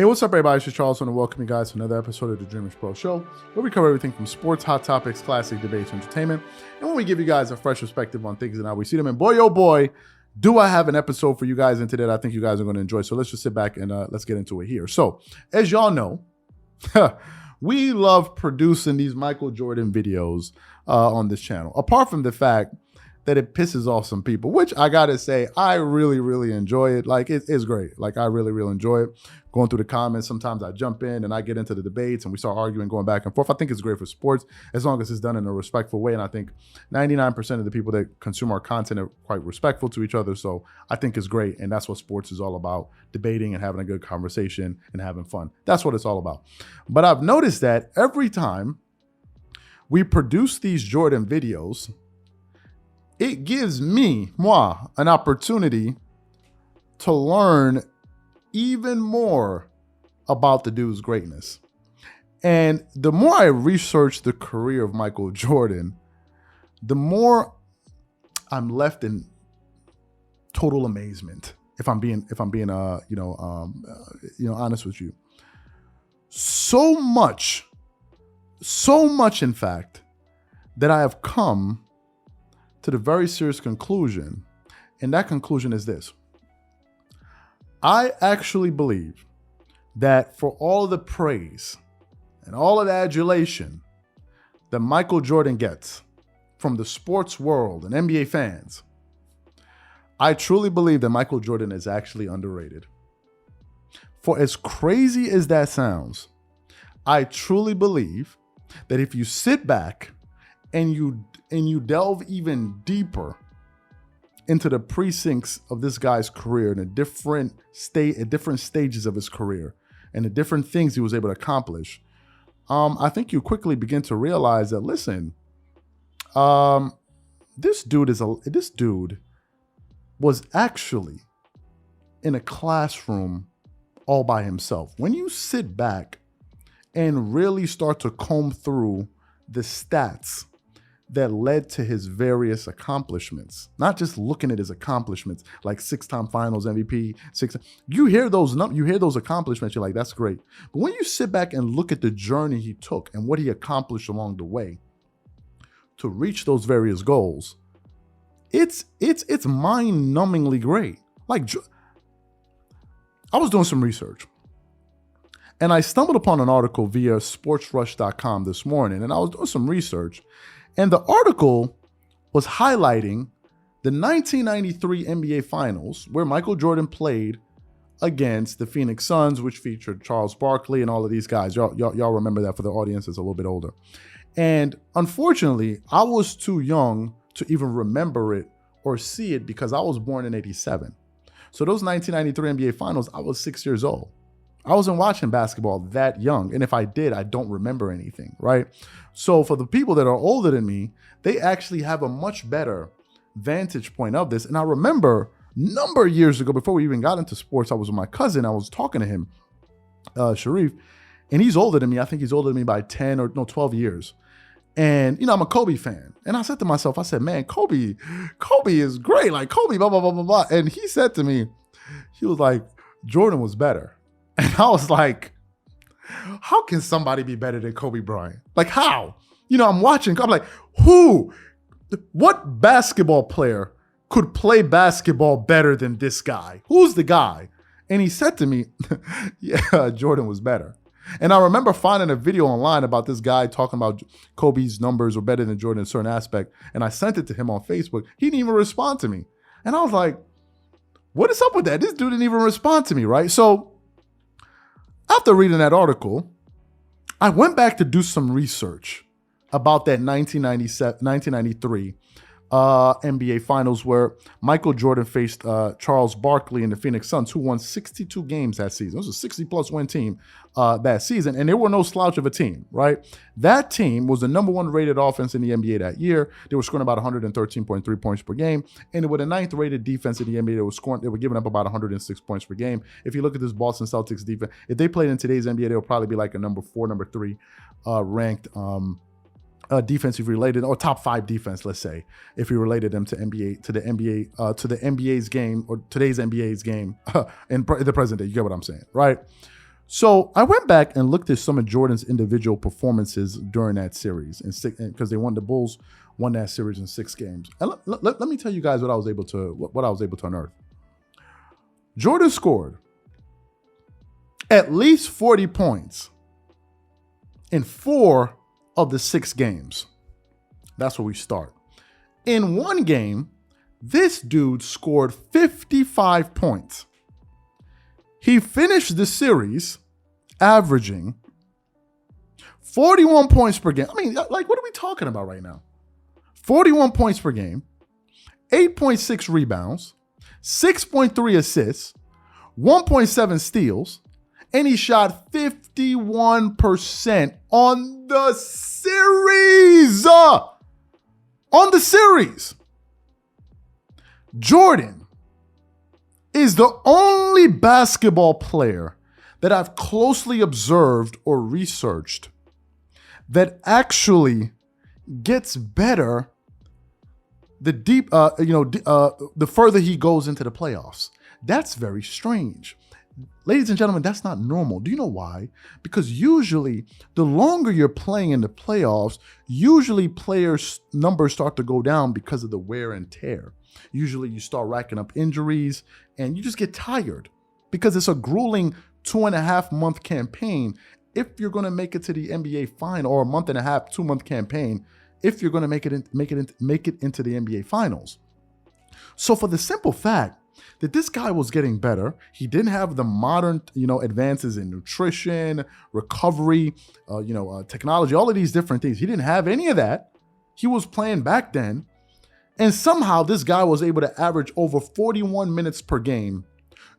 Hey, what's up, everybody? It's just Charles, and welcome you guys to another episode of the Dreamerspro Show, where we cover everything from sports, hot topics, classic debates, entertainment, and when we give you guys a fresh perspective on things and how we see them. And boy, oh boy, do I have an episode for you guys in today that I think you guys are going to enjoy. So let's just sit back and let's get into it here. So, as y'all know, we love producing these Michael Jordan videos on this channel. Apart from the fact that it pisses off some people, which I gotta say, I really enjoy it. Like, it's great. Like, I really enjoy it. Going through the comments, sometimes I jump in and I get into the debates and we start arguing, going back and forth. I think it's great for sports as long as it's done in a respectful way. And I think 99% of the people that consume our content are quite respectful to each other. So I think it's great. And that's what sports is all about, debating and having a good conversation and having fun. That's what it's all about. But I've noticed that every time we produce these Jordan videos, it gives moi, an opportunity to learn even more about the dude's greatness. And the more I research the career of Michael Jordan, the more I'm left in total amazement. If I'm being honest with you. So much, in fact, that I have come to the very serious conclusion, and that conclusion is this. I actually believe that for all of the praise and all of the adulation that Michael Jordan gets from the sports world and NBA fans, I truly believe that Michael Jordan is actually underrated. For as crazy as that sounds, I truly believe that if you sit back and you delve even deeper into the precincts of this guy's career and at different stages of his career and the different things he was able to accomplish, I think you quickly begin to realize that, listen, this dude was actually in a classroom all by himself. When you sit back and really start to comb through the stats that led to his various accomplishments, not just looking at his accomplishments, like 6-time finals MVP, you hear those accomplishments, you're like, that's great. But when you sit back and look at the journey he took and what he accomplished along the way to reach those various goals, it's mind-numbingly great. Like, I was doing some research and I stumbled upon an article via sportsrush.com this morning, and I was doing some research. And the article was highlighting the 1993 NBA Finals, where Michael Jordan played against the Phoenix Suns, which featured Charles Barkley and all of these guys. Y'all remember that for the audience that's a little bit older. And unfortunately, I was too young to even remember it or see it because I was born in '87. So those 1993 NBA Finals, I was 6 years old. I wasn't watching basketball that young. And if I did, I don't remember anything, right? So for the people that are older than me, they actually have a much better vantage point of this. And I remember a number of years ago, before we even got into sports, I was with my cousin. I was talking to him, Sharif, and he's older than me. I think he's older than me by 12 years. And, I'm a Kobe fan. And I said to myself, man, Kobe is great. Like, Kobe, blah, blah, blah, blah, blah. And he said to me, he was like, Jordan was better. And I was like, how can somebody be better than Kobe Bryant? Like, how? I'm watching, I'm like, what basketball player could play basketball better than this guy? Who's the guy? And he said to me, yeah, Jordan was better. And I remember finding a video online about this guy talking about Kobe's numbers were better than Jordan in a certain aspect. And I sent it to him on Facebook. He didn't even respond to me. And I was like, what is up with that? This dude didn't even respond to me, right? So after reading that article, I went back to do some research about that 1993 NBA Finals, where Michael Jordan faced Charles Barkley and the Phoenix Suns, who won 62 games that season. It was a 60-plus win team that season, and they were no slouch of a team, right? That team was the number 1 rated offense in the NBA that year. They were scoring about 113.3 points per game, and they were the 9th rated defense in the NBA. They were giving up about 106 points per game. If you look at this Boston Celtics defense, if they played in today's NBA, they would probably be like a number 4, number 3 ranked defensive related, or top 5 defense, let's say, if you related them to the NBA's game, or today's NBA's game in the present day. You get what I'm saying, right? So I went back and looked at some of Jordan's individual performances during that series, because the Bulls won that series in 6 games. And let me tell you guys what I was able to unearth. Jordan scored at least 40 points in 4 of the 6 games. That's where we start. In one game, this dude scored 55 points. He finished the series averaging 41 points per game. I mean, like, what are we talking about right now? 41 points per game, 8.6 rebounds, 6.3 assists, 1.7 steals, and he shot 51% on the series. On the series. Jordan is the only basketball player that I've closely observed or researched that actually gets better the further he goes into the playoffs. That's very strange. Ladies and gentlemen, that's not normal. Do you know why? Because usually the longer you're playing in the playoffs, usually players' numbers start to go down because of the wear and tear. Usually you start racking up injuries and you just get tired because it's a grueling 2.5 month campaign. If you're going to make it to the NBA final, or a 1.5, 2 month campaign, if you're going to make it into the NBA finals. So for the simple fact that this guy was getting better, he didn't have the modern, advances in nutrition, recovery, technology, all of these different things. He didn't have any of that. He was playing back then. And somehow this guy was able to average over 41 minutes per game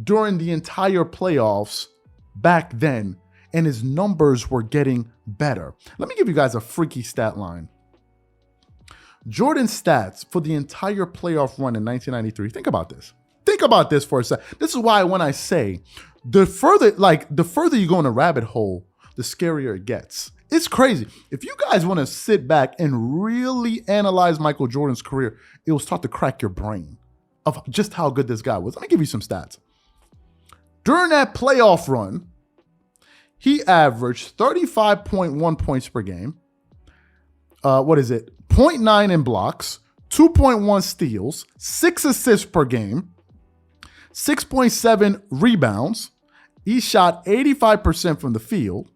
during the entire playoffs back then. And his numbers were getting better. Let me give you guys a freaky stat line. Jordan's stats for the entire playoff run in 1993. Think about this. Think about this for a second. This is why when I say the further you go in a rabbit hole, the scarier it gets. It's crazy. If you guys want to sit back and really analyze Michael Jordan's career, it will start to crack your brain of just how good this guy was. Let me give you some stats. During that playoff run, he averaged 35.1 points per game. 0.9 in blocks, 2.1 steals, 6 assists per game, 6.7 rebounds. He shot 85% from the field,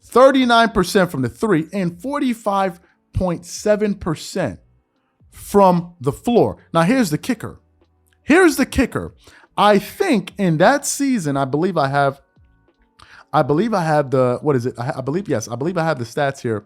39% from the 3, and 45.7% from the floor. Now, here's the kicker. I think in that season, I believe I have the stats here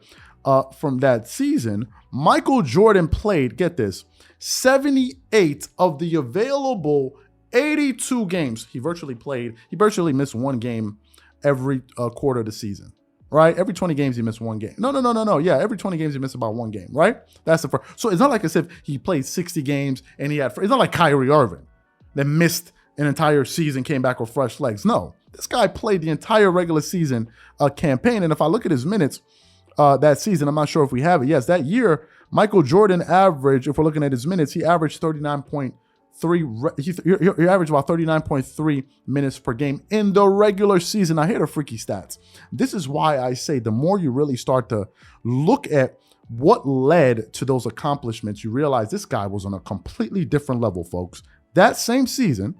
from that season. Michael Jordan played, get this, 78 of the available 82 games he virtually played. He virtually missed one game every quarter of the season, right? Every 20 games he missed one game. No. Yeah, every 20 games he missed about one game, right? That's the first. So it's not like as if he played 60 games and it's not like Kyrie Irving that missed an entire season, came back with fresh legs. No, this guy played the entire regular season campaign. And if I look at his minutes that season, I'm not sure if we have it. Yes, that year, Michael Jordan averaged, if we're looking at his minutes, he averaged 39.3. He averaged about 39.3 minutes per game in the regular season. I hear the freaky stats. This is why I say the more you really start to look at what led to those accomplishments, you realize this guy was on a completely different level, folks. That same season,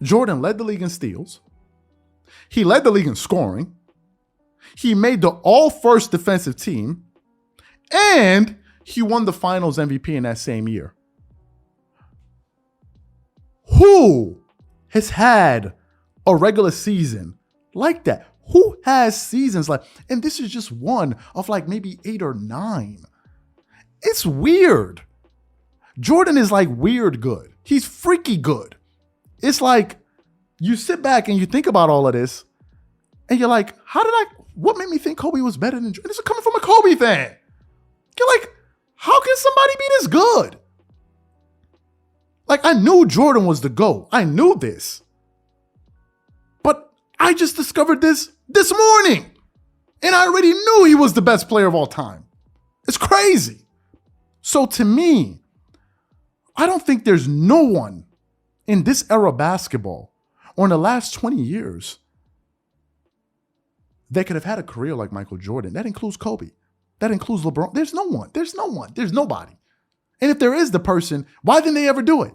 Jordan led the league in steals. He led the league in scoring. He made the all-first defensive team. And he won the finals MVP in that same year. Who has had a regular season like that? Who has seasons like, and this is just one of like maybe 8 or 9. It's weird. Jordan is like weird good. He's freaky good. It's like you sit back and you think about all of this and you're like, what made me think Kobe was better than Jordan? This is coming from a Kobe fan. You're like, how can somebody be this good? Like, I knew Jordan was the GOAT. I knew this. But I just discovered this morning. And I already knew he was the best player of all time. It's crazy. So to me, I don't think there's no one in this era of basketball or in the last 20 years that could have had a career like Michael Jordan. That includes Kobe. That includes LeBron. There's no one. There's no one. There's nobody. And if there is the person, why didn't they ever do it?